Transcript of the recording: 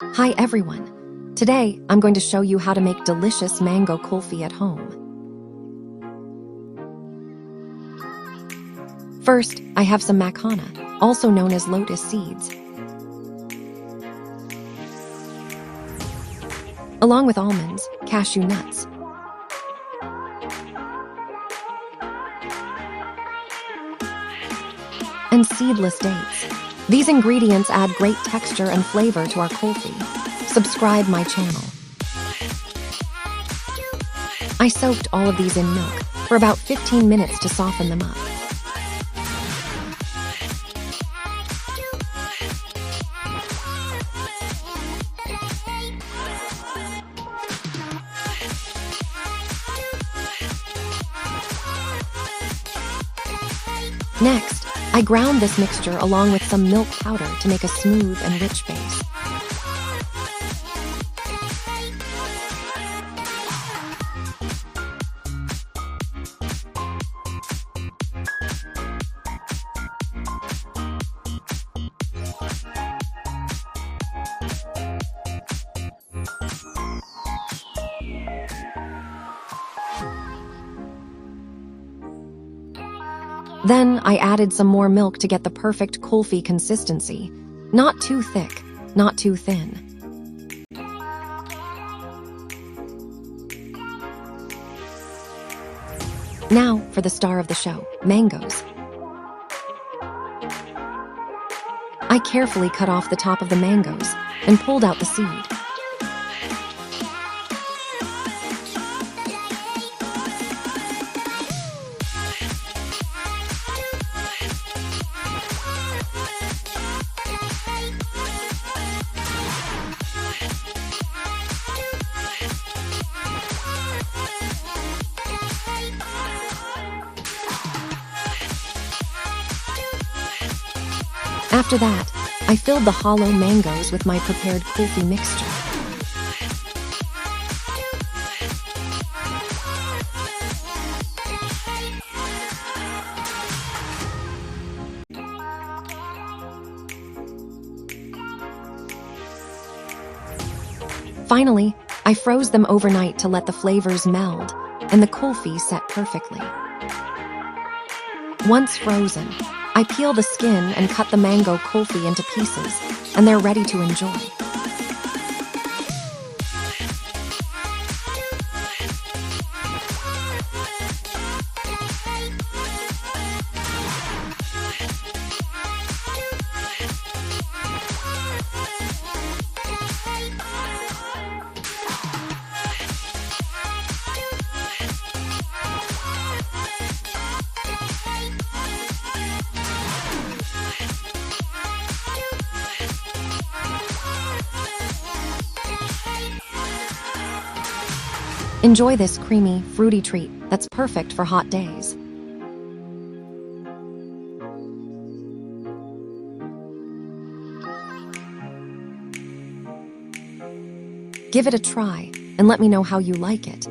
Hi everyone! Today, I'm going to show you how to make delicious mango kulfi at home. First, I have some makhana, also known as lotus seeds, along with almonds, cashew nuts, and seedless dates. These ingredients add great texture and flavor to our kulfi. Subscribe my channel. I soaked all of these in milk for about 15 minutes to soften them up. Next, I ground this mixture along with some milk powder to make a smooth and rich base. Then I added some more milk to get the perfect kulfi consistency. Not too thick, not too thin. Now for the star of the show, mangoes. I carefully cut off the top of the mangoes and pulled out the seed. After that, I filled the hollow mangoes with my prepared kulfi mixture. Finally, I froze them overnight to let the flavors meld and the kulfi set perfectly. Once frozen, I peel the skin and cut the mango kulfi into pieces, and they're ready to enjoy. Enjoy this creamy, fruity treat that's perfect for hot days. Give it a try and let me know how you like it.